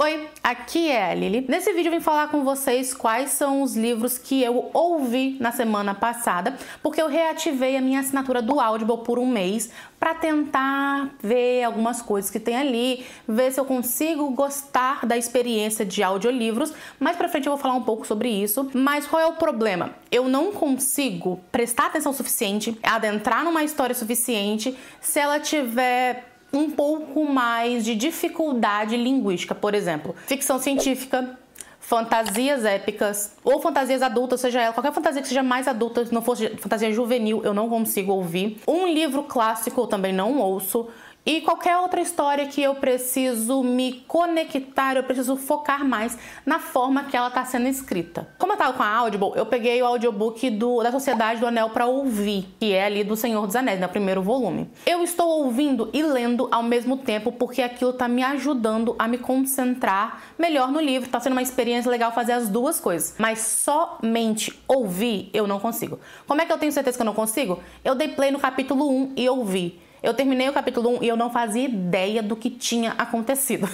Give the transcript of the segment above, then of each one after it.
Oi, aqui é a Lili. Nesse vídeo eu vim falar com vocês quais são os livros que eu ouvi na semana passada, porque eu reativei a minha assinatura do Audible por um mês para tentar ver algumas coisas que tem ali, ver se eu consigo gostar da experiência de audiolivros. Mais pra frente eu vou falar um pouco sobre isso. Mas qual é o problema? Eu não consigo prestar atenção suficiente, adentrar numa história suficiente se ela tiver um pouco mais de dificuldade linguística. Por exemplo, ficção científica, fantasias épicas ou fantasias adultas, seja ela, qualquer fantasia que seja mais adulta, se não fosse fantasia juvenil, eu não consigo ouvir. Um livro clássico eu também não ouço. E qualquer outra história que eu preciso me conectar, eu preciso focar mais na forma que ela está sendo escrita. Como eu tava com a Audible, eu peguei o audiobook da Sociedade do Anel para ouvir, que é ali do Senhor dos Anéis, no primeiro volume. Eu estou ouvindo e lendo ao mesmo tempo, porque aquilo tá me ajudando a me concentrar melhor no livro. Tá sendo uma experiência legal fazer as duas coisas. Mas somente ouvir, eu não consigo. Como é que eu tenho certeza que eu não consigo? Eu dei play no capítulo 1 e ouvi. Eu terminei o capítulo 1 e eu não fazia ideia do que tinha acontecido.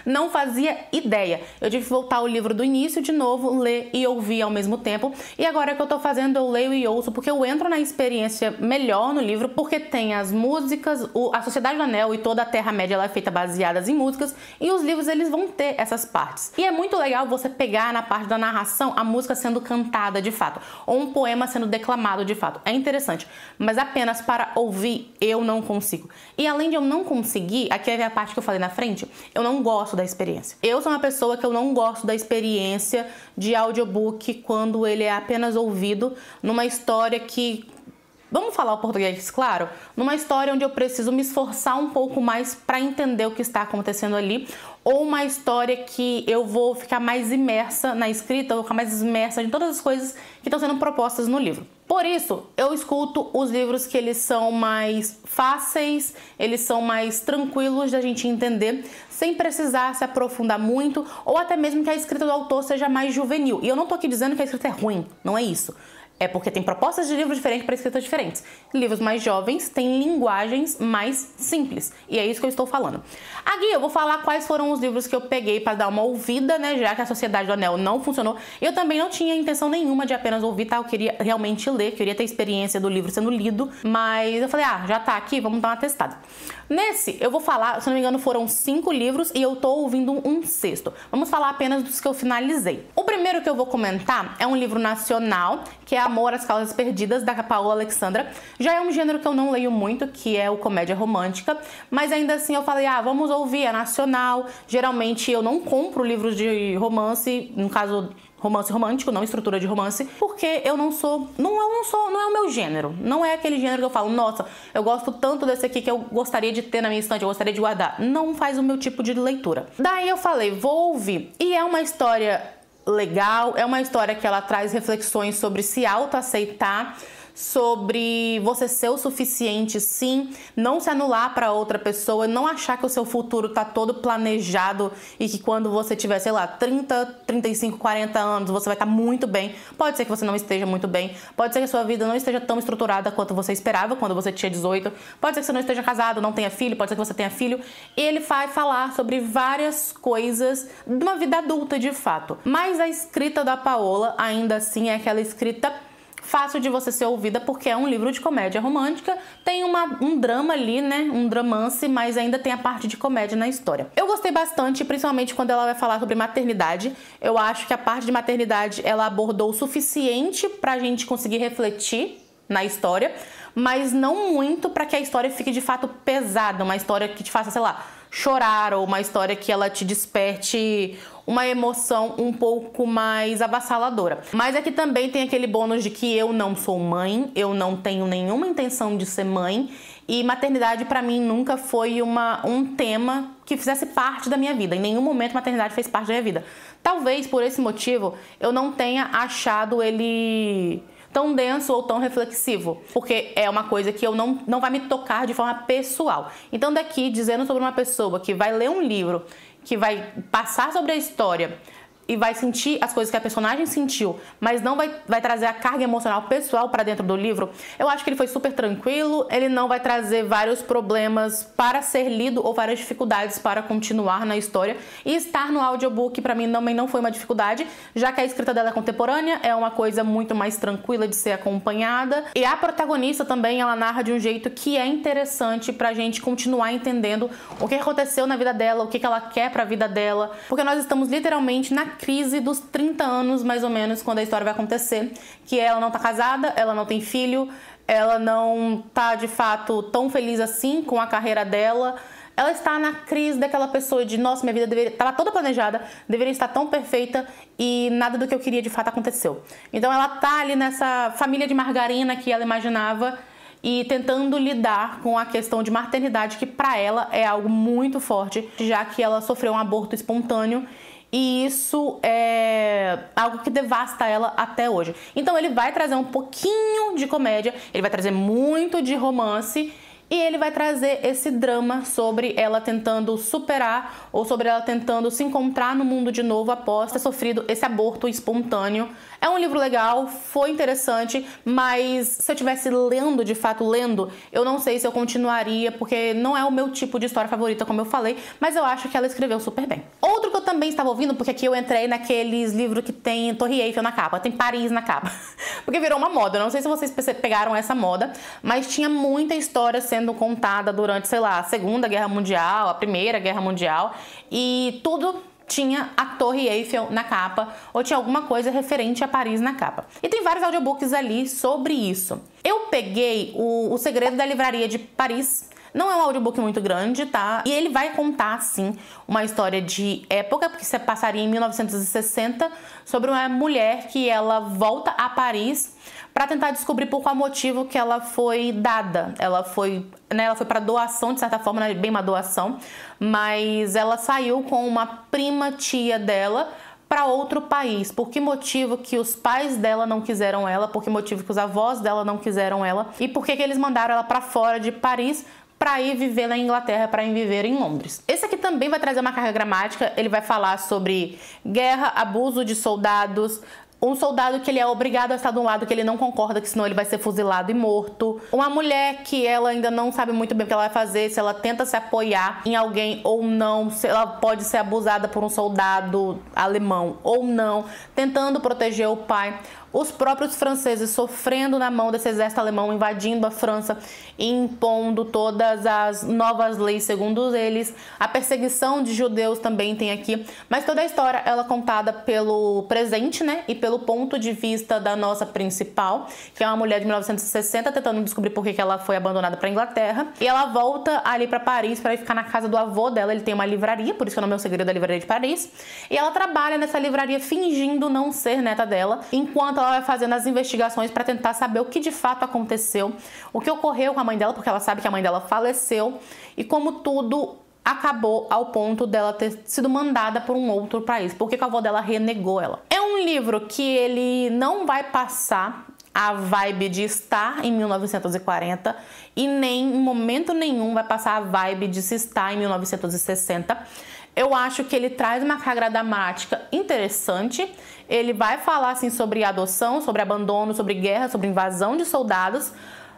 Não fazia ideia. Eu tive que voltar o livro do início de novo, ler e ouvir ao mesmo tempo. E agora que eu tô fazendo, eu leio e ouço, porque eu entro na experiência melhor no livro, porque tem as músicas, a Sociedade do Anel e toda a Terra-média ela é feita baseadas em músicas, e os livros eles vão ter essas partes. E é muito legal você pegar na parte da narração a música sendo cantada de fato, ou um poema sendo declamado de fato. É interessante, mas apenas para ouvir eu não consigo. E além de eu não conseguir, aqui é a parte que eu falei na frente, eu não gosto da experiência. Eu sou uma pessoa que eu não gosto da experiência de audiobook quando ele é apenas ouvido numa história que... Vamos falar o português, claro? Numa história onde eu preciso me esforçar um pouco mais para entender o que está acontecendo ali, ou uma história que eu vou ficar mais imersa na escrita, eu vou ficar mais imersa em todas as coisas que estão sendo propostas no livro. Por isso, eu escuto os livros que eles são mais fáceis, eles são mais tranquilos da gente entender, sem precisar se aprofundar muito, ou até mesmo que a escrita do autor seja mais juvenil. E eu não tô aqui dizendo que a escrita é ruim, não é isso. É porque tem propostas de livros diferentes para escritas diferentes. Livros mais jovens têm linguagens mais simples. E é isso que eu estou falando. Aqui eu vou falar quais foram os livros que eu peguei para dar uma ouvida, né? Já que a Sociedade do Anel não funcionou. Eu também não tinha intenção nenhuma de apenas ouvir, tá? Eu queria realmente ler, queria ter a experiência do livro sendo lido. Mas eu falei, já tá aqui, vamos dar uma testada. Nesse, eu vou falar, se não me engano, foram 5 livros e eu tô ouvindo um sexto. Vamos falar apenas dos que eu finalizei. O primeiro que eu vou comentar é um livro nacional, que é Amor às Causas Perdidas, da Paola Alexandra. Já é um gênero que eu não leio muito, que é o comédia romântica, mas ainda assim eu falei, vamos ouvir, é nacional. Geralmente eu não compro livros de romance, no caso romance romântico, não estrutura de romance, porque eu não é o meu gênero. Não é aquele gênero que eu falo, nossa, eu gosto tanto desse aqui que eu gostaria de ter na minha estante, eu gostaria de guardar. Não faz o meu tipo de leitura. Daí eu falei, vou ouvir. E é uma história legal, é uma história que ela traz reflexões sobre se autoaceitar, sobre você ser o suficiente sim, não se anular para outra pessoa, não achar que o seu futuro tá todo planejado e que quando você tiver, sei lá, 30, 35, 40 anos, você vai estar muito bem. Pode ser que você não esteja muito bem, pode ser que a sua vida não esteja tão estruturada quanto você esperava quando você tinha 18, pode ser que você não esteja casado, não tenha filho, pode ser que você tenha filho. E ele vai falar sobre várias coisas de uma vida adulta de fato. Mas a escrita da Paola, ainda assim, é aquela escrita fácil de você ser ouvida, porque é um livro de comédia romântica, tem um drama ali, né, um dramance, mas ainda tem a parte de comédia na história. Eu gostei bastante, principalmente quando ela vai falar sobre maternidade. Eu acho que a parte de maternidade ela abordou o suficiente pra gente conseguir refletir na história, mas não muito para que a história fique de fato pesada, uma história que te faça, sei lá, chorar, ou uma história que ela te desperte uma emoção um pouco mais avassaladora. Mas aqui também tem aquele bônus de que eu não sou mãe, eu não tenho nenhuma intenção de ser mãe, e maternidade pra mim nunca foi um tema que fizesse parte da minha vida. Em nenhum momento maternidade fez parte da minha vida. Talvez por esse motivo eu não tenha achado ele tão denso ou tão reflexivo, porque é uma coisa que eu não vai me tocar de forma pessoal. Então daqui, dizendo sobre uma pessoa que vai ler um livro, que vai passar sobre a história e vai sentir as coisas que a personagem sentiu, mas não vai trazer a carga emocional pessoal pra dentro do livro, eu acho que ele foi super tranquilo, ele não vai trazer vários problemas para ser lido ou várias dificuldades para continuar na história. E estar no audiobook pra mim também não foi uma dificuldade, já que a escrita dela é contemporânea, é uma coisa muito mais tranquila de ser acompanhada. E a protagonista também, ela narra de um jeito que é interessante pra gente continuar entendendo o que aconteceu na vida dela, o que ela quer pra vida dela, porque nós estamos literalmente na crise dos 30 anos, mais ou menos, quando a história vai acontecer, que ela não tá casada, ela não tem filho, ela não tá de fato tão feliz assim com a carreira dela. Ela está na crise daquela pessoa de, nossa, minha vida estava toda planejada, deveria estar tão perfeita e nada do que eu queria de fato aconteceu. Então ela tá ali nessa família de margarina que ela imaginava e tentando lidar com a questão de maternidade, que para ela é algo muito forte, já que ela sofreu um aborto espontâneo. E isso é algo que devasta ela até hoje. Então ele vai trazer um pouquinho de comédia, ele vai trazer muito de romance, e ele vai trazer esse drama sobre ela tentando superar ou sobre ela tentando se encontrar no mundo de novo após ter sofrido esse aborto espontâneo. É um livro legal, foi interessante, mas se eu tivesse lendo, de fato lendo, eu não sei se eu continuaria, porque não é o meu tipo de história favorita, como eu falei, mas eu acho que ela escreveu super bem. Outro que eu também estava ouvindo, porque aqui eu entrei naqueles livros que tem Torre Eiffel na capa, tem Paris na capa, porque virou uma moda. Eu não sei se vocês pegaram essa moda, mas tinha muita história sendo contada durante, sei lá, a Segunda Guerra Mundial, a Primeira Guerra Mundial, e tudo tinha a Torre Eiffel na capa, ou tinha alguma coisa referente a Paris na capa. E tem vários audiobooks ali sobre isso. Eu peguei o Segredo da Livraria de Paris. Não é um audiobook muito grande, tá? E ele vai contar, sim, uma história de época, porque se passaria em 1960, sobre uma mulher que ela volta a Paris para tentar descobrir por qual motivo que ela foi dada. Ela foi para doação, de certa forma, não é bem uma doação, mas ela saiu com uma prima tia dela para outro país. Por que motivo que os pais dela não quiseram ela? Por que motivo que os avós dela não quiseram ela? E por que eles mandaram ela para fora de Paris para ir viver na Inglaterra, para ir viver em Londres. Esse aqui também vai trazer uma carga gramática, ele vai falar sobre guerra, abuso de soldados, um soldado que ele é obrigado a estar de um lado que ele não concorda, que senão ele vai ser fuzilado e morto. Uma mulher que ela ainda não sabe muito bem o que ela vai fazer, se ela tenta se apoiar em alguém ou não, se ela pode ser abusada por um soldado alemão ou não, tentando proteger o pai. Os próprios franceses sofrendo na mão desse exército alemão, invadindo a França e impondo todas as novas leis segundo eles. A perseguição de judeus também tem aqui. Mas toda a história ela é contada pelo presente, né? E pelo ponto de vista da nossa principal, que é uma mulher de 1960 tentando descobrir por que ela foi abandonada para a Inglaterra. E ela volta ali para Paris para ir ficar na casa do avô dela. Ele tem uma livraria, por isso que o nome é O Segredo da Livraria de Paris. E ela trabalha nessa livraria fingindo não ser neta dela, enquanto ela vai fazendo as investigações para tentar saber o que de fato aconteceu, o que ocorreu com a mãe dela, porque ela sabe que a mãe dela faleceu, e como tudo acabou ao ponto dela ter sido mandada por um outro país, porque a avó dela renegou ela. É um livro que ele não vai passar a vibe de estar em 1940 e nem em momento nenhum vai passar a vibe de se estar em 1960. Eu acho que ele traz uma carga dramática interessante. Ele vai falar assim sobre adoção, sobre abandono, sobre guerra, sobre invasão de soldados,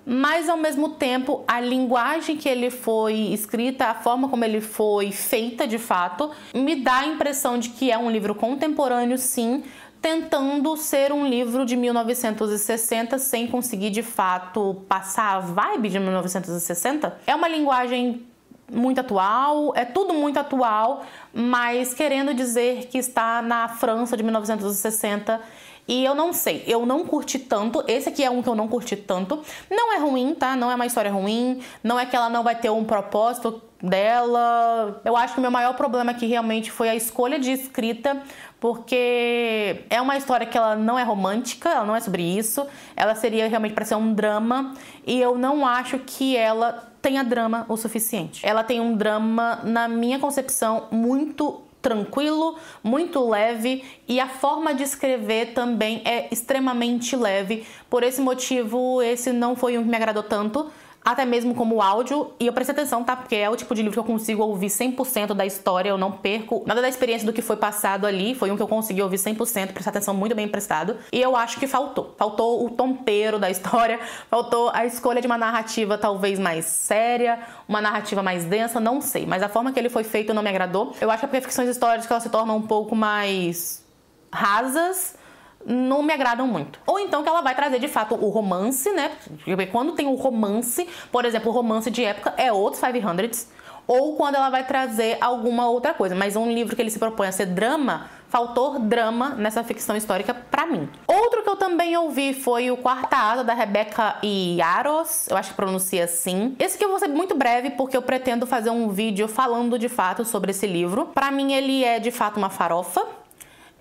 mas ao mesmo tempo a linguagem que ele foi escrita, a forma como ele foi feita de fato, me dá a impressão de que é um livro contemporâneo, sim, tentando ser um livro de 1960 sem conseguir de fato passar a vibe de 1960. É uma linguagem muito atual, é tudo muito atual, mas querendo dizer que está na França de 1960. E eu não sei, eu não curti tanto. Esse aqui é um que eu não curti tanto. Não é ruim, tá? Não é uma história ruim. Não é que ela não vai ter um propósito dela. Eu acho que o meu maior problema aqui realmente foi a escolha de escrita, porque é uma história que ela não é romântica, ela não é sobre isso. Ela seria realmente para ser um drama, e eu não acho que ela tenha drama o suficiente. Ela tem um drama, na minha concepção, muito tranquilo, muito leve, e a forma de escrever também é extremamente leve. Por esse motivo, esse não foi um que me agradou tanto. até mesmo como áudio, e eu prestei atenção, tá? Porque é o tipo de livro que eu consigo ouvir 100% da história, eu não perco nada da experiência do que foi passado ali, foi um que eu consegui ouvir 100%, prestar atenção muito bem prestado, e eu acho que faltou o tompeiro da história, faltou a escolha de uma narrativa talvez mais séria, uma narrativa mais densa, não sei, mas a forma que ele foi feito não me agradou. Eu acho que as ficções históricas elas se tornam um pouco mais rasas, não me agradam muito. Ou então que ela vai trazer de fato o romance, né? Porque quando tem o romance, por exemplo, o romance de época é outros 500s, ou quando ela vai trazer alguma outra coisa. Mas um livro que ele se propõe a ser drama, faltou drama nessa ficção histórica pra mim. Outro que eu também ouvi foi o Quarta Asa, da Rebecca Yarros, eu acho que pronuncia assim. Esse aqui eu vou ser muito breve, porque eu pretendo fazer um vídeo falando de fato sobre esse livro. Pra mim ele é de fato uma farofa.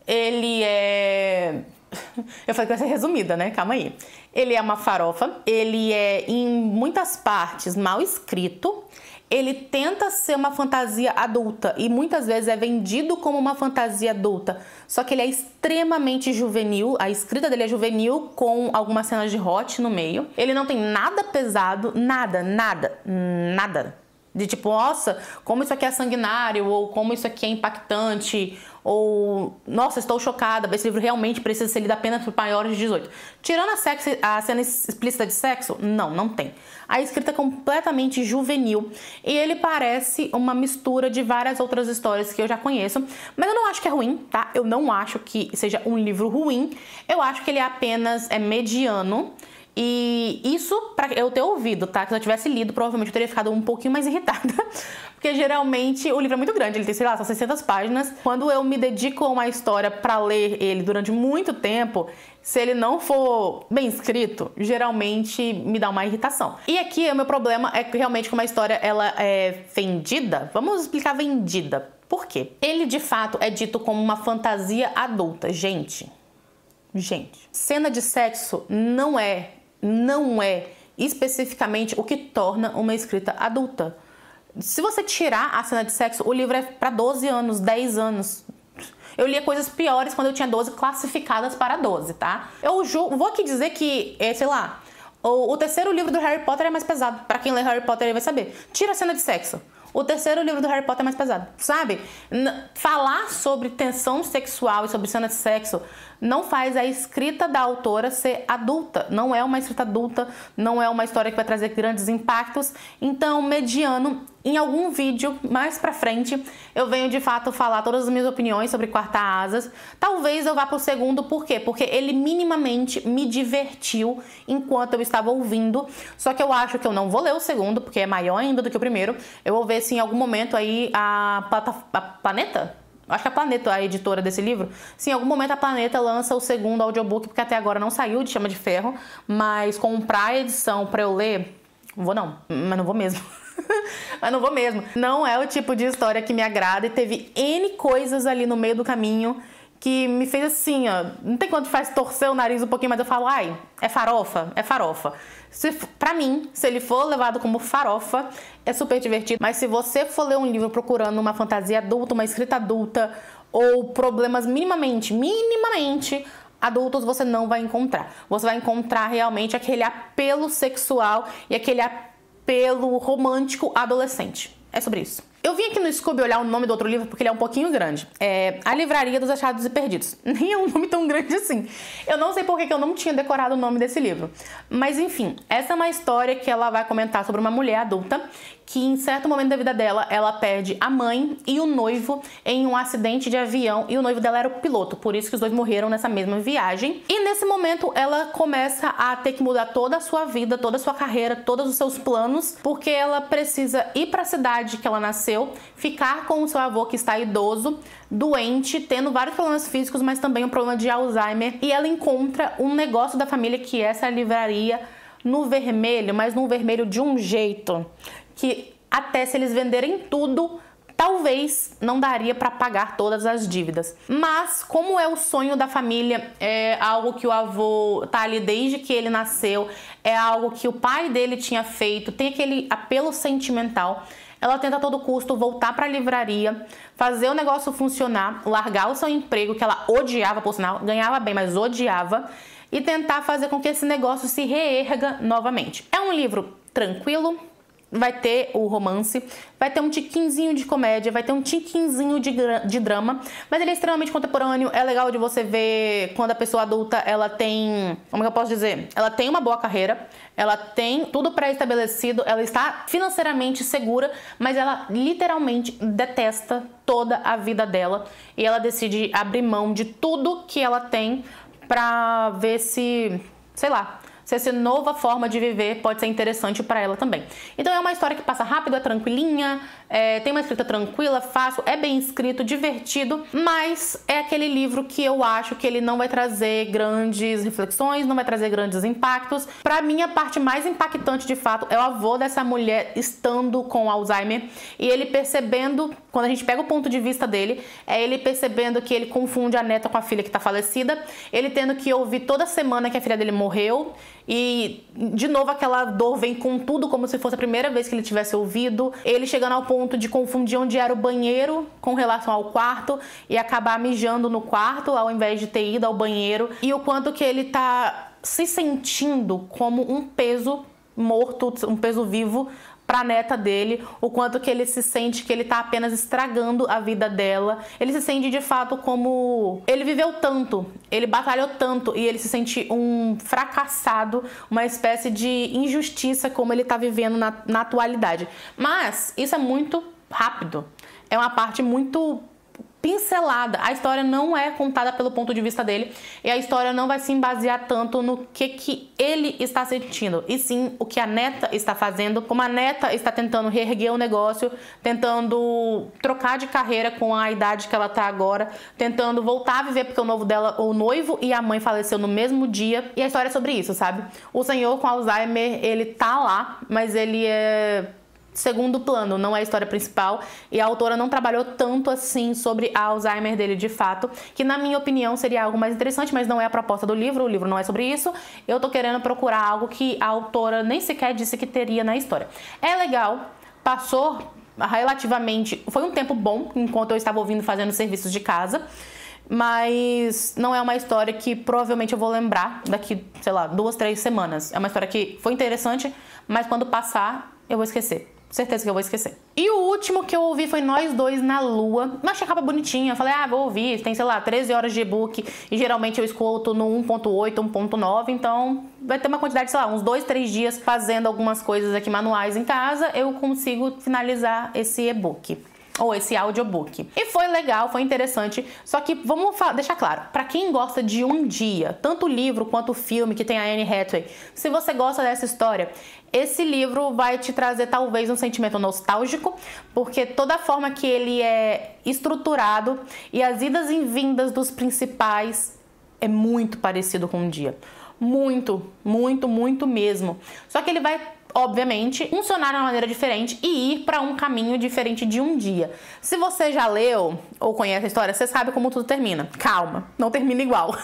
Ele é... Eu falei que vai ser resumida, né? Calma aí. Ele é uma farofa. Ele é, em muitas partes, mal escrito. Ele tenta ser uma fantasia adulta e muitas vezes é vendido como uma fantasia adulta. Só que ele é extremamente juvenil. A escrita dele é juvenil, com algumas cenas de hot no meio. Ele não tem nada pesado. Nada. De tipo, nossa, como isso aqui é sanguinário, ou como isso aqui é impactante, ou nossa, estou chocada, esse livro realmente precisa ser lido apenas por maiores de 18. Tirando a cena explícita de sexo, não tem. A escrita é completamente juvenil e ele parece uma mistura de várias outras histórias que eu já conheço, mas eu não acho que é ruim, tá? Eu não acho que seja um livro ruim, eu acho que ele apenas é mediano. E isso pra eu ter ouvido, tá? Que se eu tivesse lido, provavelmente eu teria ficado um pouquinho mais irritada. Porque geralmente o livro é muito grande, ele tem, sei lá, são 600 páginas. Quando eu me dedico a uma história pra ler ele durante muito tempo, se ele não for bem escrito, geralmente me dá uma irritação. E aqui o meu problema é que realmente como a história ela é vendida, vamos explicar vendida. Por quê? Ele de fato é dito como uma fantasia adulta, gente, cena de sexo não é especificamente o que torna uma escrita adulta. Se você tirar a cena de sexo, o livro é para 12 anos, 10 anos. Eu lia coisas piores quando eu tinha 12, classificadas para 12, tá? Eu vou aqui dizer que, sei lá, o terceiro livro do Harry Potter é mais pesado. Para quem lê Harry Potter, ele vai saber. Tira a cena de sexo. O terceiro livro do Harry Potter é mais pesado, sabe? Falar sobre tensão sexual e sobre cena de sexo não faz a escrita da autora ser adulta. Não é uma escrita adulta, não é uma história que vai trazer grandes impactos. Então, mediano. Em algum vídeo mais pra frente, eu venho de fato falar todas as minhas opiniões sobre Quarta Asas. Talvez eu vá pro segundo, por quê? Porque ele minimamente me divertiu enquanto eu estava ouvindo. Só que eu acho que eu não vou ler o segundo, porque é maior ainda do que o primeiro. Eu vou ver se em algum momento aí a Planeta? Acho que a Planeta, a editora desse livro, se em algum momento a Planeta lança o segundo audiobook, porque até agora não saiu, de Chama de Ferro, mas comprar a edição pra eu ler, vou não, mas não vou mesmo. Mas não vou mesmo. Não é o tipo de história que me agrada e teve N coisas ali no meio do caminho que me fez assim, ó, não tem quanto faz torcer o nariz um pouquinho, mas eu falo, ai, é farofa? É farofa. Pra mim, se ele for levado como farofa, é super divertido. Mas se você for ler um livro procurando uma fantasia adulta, uma escrita adulta, ou problemas minimamente adultos, você não vai encontrar. Você vai encontrar realmente aquele apelo sexual e aquele apelo romântico adolescente. É sobre isso. Eu vim aqui no Scooby olhar o nome do outro livro porque ele é um pouquinho grande. É A Livraria dos Achados e Perdidos. Nem é um nome tão grande assim. Eu não sei por que eu não tinha decorado o nome desse livro. Mas enfim, essa é uma história que ela vai comentar sobre uma mulher adulta que em certo momento da vida dela, ela perde a mãe e o noivo em um acidente de avião, e o noivo dela era o piloto, por isso que os dois morreram nessa mesma viagem. E nesse momento ela começa a ter que mudar toda a sua vida, toda a sua carreira, todos os seus planos, porque ela precisa ir para a cidade que ela nasceu, ficar com o seu avô que está idoso, doente, tendo vários problemas físicos, mas também um problema de Alzheimer, e ela encontra um negócio da família que é essa livraria no vermelho, mas no vermelho de um jeito que até se eles venderem tudo, talvez não daria para pagar todas as dívidas. Mas como é o sonho da família, é algo que o avô tá ali desde que ele nasceu, é algo que o pai dele tinha feito, tem aquele apelo sentimental. Ela tenta a todo custo voltar para a livraria, fazer o negócio funcionar, largar o seu emprego, que ela odiava, por sinal, ganhava bem, mas odiava, e tentar fazer com que esse negócio se reerga novamente. É um livro tranquilo, vai ter o romance, vai ter um tiquinzinho de comédia, vai ter um tiquinzinho de drama, mas ele é extremamente contemporâneo, é legal de você ver quando a pessoa adulta, ela tem, como eu posso dizer, ela tem uma boa carreira, ela tem tudo pré-estabelecido, ela está financeiramente segura, mas ela literalmente detesta toda a vida dela e ela decide abrir mão de tudo que ela tem pra ver se, sei lá, se essa nova forma de viver pode ser interessante para ela também. Então é uma história que passa rápido, é tranquilinha, tem uma escrita tranquila, fácil, é bem escrito, divertido, mas é aquele livro que eu acho que ele não vai trazer grandes reflexões, não vai trazer grandes impactos. Para mim, a parte mais impactante, de fato, é o avô dessa mulher estando com Alzheimer e ele percebendo, quando a gente pega o ponto de vista dele, é ele percebendo que ele confunde a neta com a filha que tá falecida, ele tendo que ouvir toda semana que a filha dele morreu, e de novo aquela dor vem com tudo, como se fosse a primeira vez que ele tivesse ouvido. Ele chegando ao ponto de confundir onde era o banheiro com relação ao quarto e acabar mijando no quarto ao invés de ter ido ao banheiro. E o quanto que ele tá se sentindo como um peso morto, um peso vivo pra neta dele, o quanto que ele se sente que ele tá apenas estragando a vida dela. Ele se sente de fato como... ele viveu tanto, ele batalhou tanto e ele se sente um fracassado, uma espécie de injustiça como ele tá vivendo na atualidade. Mas isso é muito rápido, é uma parte muito pincelada. A história não é contada pelo ponto de vista dele e a história não vai se basear tanto no que ele está sentindo, e sim o que a neta está fazendo, como a neta está tentando reerguer o negócio, tentando trocar de carreira com a idade que ela tá agora, tentando voltar a viver porque o noivo e a mãe faleceu no mesmo dia. E a história é sobre isso, sabe? O senhor com Alzheimer, ele tá lá, mas ele é segundo plano, não é a história principal, e a autora não trabalhou tanto assim sobre a Alzheimer dele de fato, que na minha opinião seria algo mais interessante, mas não é a proposta do livro, o livro não é sobre isso. Eu tô querendo procurar algo que a autora nem sequer disse que teria na história. É legal, passou relativamente, foi um tempo bom enquanto eu estava ouvindo fazendo serviços de casa, mas não é uma história que provavelmente eu vou lembrar daqui, sei lá, 2, 3 semanas. É uma história que foi interessante, mas quando passar eu vou esquecer. Certeza que eu vou esquecer. E o último que eu ouvi foi Nós Dois na Lua. Eu achei a capa bonitinha. Eu falei, vou ouvir. Tem, sei lá, 13 horas de e-book. E geralmente eu escuto no 1.8, 1.9. Então vai ter uma quantidade, sei lá, uns 2, 3 dias fazendo algumas coisas aqui manuais em casa. Eu consigo finalizar esse e-book. Ou esse audiobook. E foi legal, foi interessante. Só que vamos deixar claro, pra quem gosta de um dia, tanto o livro quanto o filme que tem a Anne Hathaway, se você gosta dessa história, esse livro vai te trazer talvez um sentimento nostálgico, porque toda a forma que ele é estruturado e as idas e vindas dos principais é muito parecido com um dia. Muito, muito, muito mesmo. Só que ele vai, obviamente, funcionar de uma maneira diferente e ir para um caminho diferente de um dia. Se você já leu ou conhece a história, você sabe como tudo termina. Calma, não termina igual.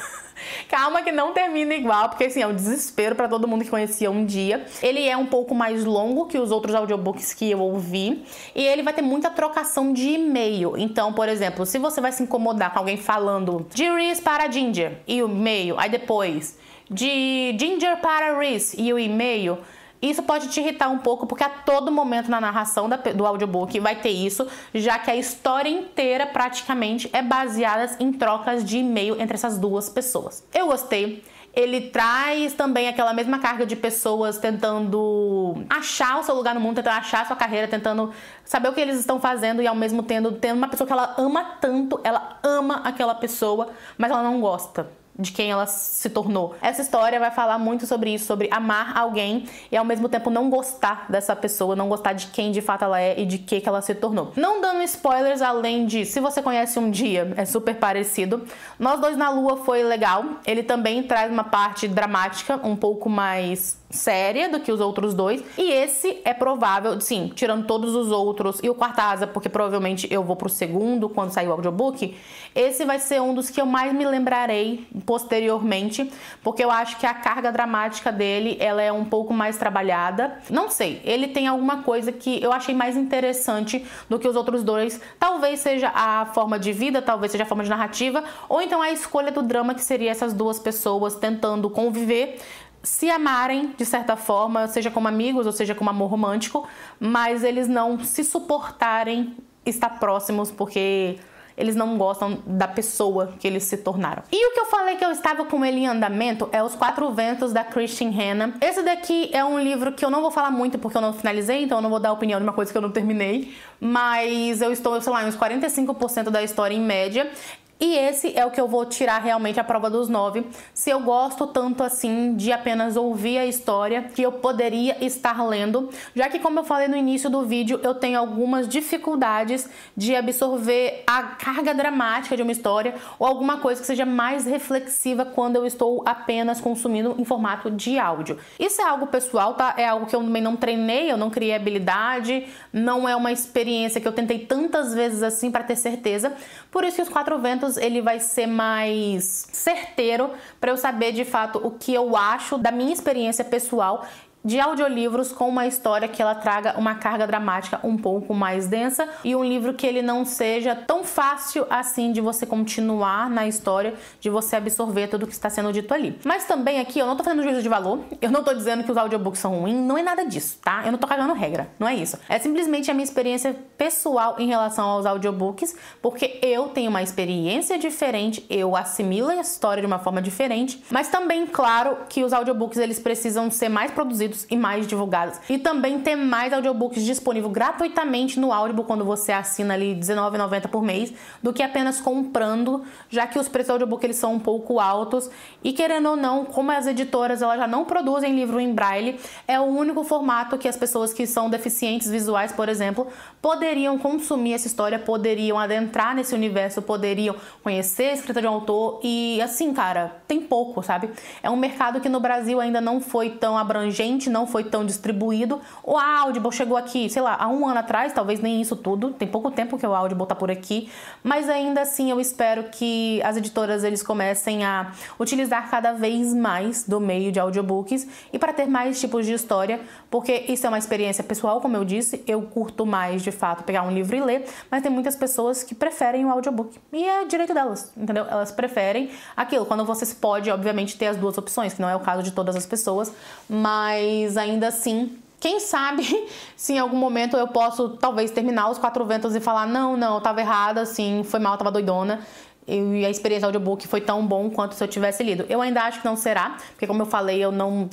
Calma que não termina igual, porque assim, é um desespero para todo mundo que conhecia um dia. Ele é um pouco mais longo que os outros audiobooks que eu ouvi e ele vai ter muita trocação de e-mail. Então, por exemplo, se você vai se incomodar com alguém falando de Reese para Ginger e o e-mail, aí depois de Ginger para Reese e o e-mail, isso pode te irritar um pouco, porque a todo momento na narração do audiobook vai ter isso, já que a história inteira praticamente é baseada em trocas de e-mail entre essas duas pessoas. Eu gostei. Ele traz também aquela mesma carga de pessoas tentando achar o seu lugar no mundo, tentando achar a sua carreira, tentando saber o que eles estão fazendo e ao mesmo tempo tendo uma pessoa que ela ama tanto, ela ama aquela pessoa, mas ela não gosta de quem ela se tornou. Essa história vai falar muito sobre isso, sobre amar alguém e ao mesmo tempo não gostar dessa pessoa, não gostar de quem de fato ela é e de que ela se tornou. Não dando spoilers, além de, se você conhece Um Dia, é super parecido. Nós Dois na Lua foi legal. Ele também traz uma parte dramática, um pouco mais séria do que os outros dois. E esse é provável, sim, tirando todos os outros e o Quarta Asa, porque provavelmente eu vou pro segundo quando sair o audiobook, esse vai ser um dos que eu mais me lembrarei posteriormente, porque eu acho que a carga dramática dele, ela é um pouco mais trabalhada. Não sei, ele tem alguma coisa que eu achei mais interessante do que os outros dois. Talvez seja a forma de vida, talvez seja a forma de narrativa, ou então a escolha do drama, que seria essas duas pessoas tentando conviver se amarem de certa forma, seja como amigos ou seja como amor romântico, mas eles não se suportarem estar próximos porque eles não gostam da pessoa que eles se tornaram. E o que eu falei que eu estava com ele em andamento é Os Quatro Ventos, da Christine Hanna. Esse daqui é um livro que eu não vou falar muito porque eu não finalizei, então eu não vou dar opinião de uma coisa que eu não terminei, mas eu estou, sei lá, uns 45% da história em média. E esse é o que eu vou tirar realmente a prova dos 9. Se eu gosto tanto assim de apenas ouvir a história que eu poderia estar lendo, já que, como eu falei no início do vídeo, eu tenho algumas dificuldades de absorver a carga dramática de uma história ou alguma coisa que seja mais reflexiva quando eu estou apenas consumindo em formato de áudio. Isso é algo pessoal, tá? É algo que eu também não treinei, eu não criei habilidade, não é uma experiência que eu tentei tantas vezes assim para ter certeza. Por isso que Os Quatro Ventos ele vai ser mais certeiro para eu saber de fato o que eu acho da minha experiência pessoal de audiolivros com uma história que ela traga uma carga dramática um pouco mais densa e um livro que ele não seja tão fácil assim de você continuar na história, de você absorver tudo que está sendo dito ali. Mas também aqui eu não tô fazendo juízo de valor, eu não tô dizendo que os audiobooks são ruins, não é nada disso, tá? Eu não tô cagando regra, não é isso. É simplesmente a minha experiência pessoal em relação aos audiobooks, porque eu tenho uma experiência diferente, eu assimilo a história de uma forma diferente, mas também, claro, que os audiobooks eles precisam ser mais produzidos e mais divulgados. E também ter mais audiobooks disponível gratuitamente no Audible quando você assina ali R$19,90 por mês, do que apenas comprando, já que os preços do audiobook eles são um pouco altos. E querendo ou não, como as editoras elas já não produzem livro em braille, é o único formato que as pessoas que são deficientes visuais, por exemplo, poderiam consumir essa história, poderiam adentrar nesse universo, poderiam conhecer a escrita de um autor. E assim, cara, tem pouco, sabe? É um mercado que no Brasil ainda não foi tão abrangente, não foi tão distribuído. O Audible chegou aqui, sei lá, há um ano atrás, talvez nem isso tudo, tem pouco tempo que o Audible tá por aqui, mas ainda assim eu espero que as editoras eles comecem a utilizar cada vez mais do meio de audiobooks e para ter mais tipos de história, porque isso é uma experiência pessoal, como eu disse, eu curto mais de fato pegar um livro e ler, mas tem muitas pessoas que preferem o audiobook e é direito delas, entendeu? Elas preferem aquilo, quando você pode, obviamente, ter as duas opções, que não é o caso de todas as pessoas, mas ainda assim, quem sabe se em algum momento eu posso talvez terminar Os Quatro Ventos e falar não, eu tava errada, assim, foi mal, tava doidona. E a experiência audiobook foi tão bom quanto se eu tivesse lido. Eu ainda acho que não será, porque como eu falei, eu não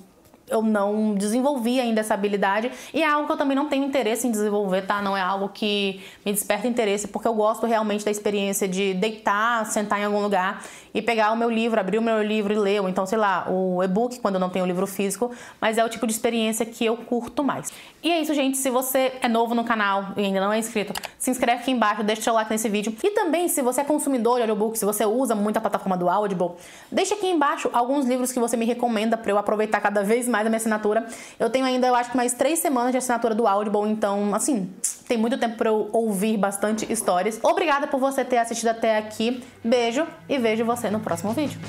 desenvolvi ainda essa habilidade e é algo que eu também não tenho interesse em desenvolver, tá? Não é algo que me desperta interesse, porque eu gosto realmente da experiência de deitar, sentar em algum lugar e pegar o meu livro, abrir o meu livro e ler, ou então, sei lá, o e-book quando eu não tenho o livro físico, mas é o tipo de experiência que eu curto mais. E é isso, gente. Se você é novo no canal e ainda não é inscrito, se inscreve aqui embaixo, deixa o seu like nesse vídeo. E também, se você é consumidor de audiobook, se você usa muito a plataforma do Audible, deixa aqui embaixo alguns livros que você me recomenda para eu aproveitar cada vez mais a minha assinatura. Eu tenho ainda, eu acho que mais 3 semanas de assinatura do Audible, então, assim, tem muito tempo para eu ouvir bastante histórias. Obrigada por você ter assistido até aqui. Beijo e vejo você no próximo vídeo.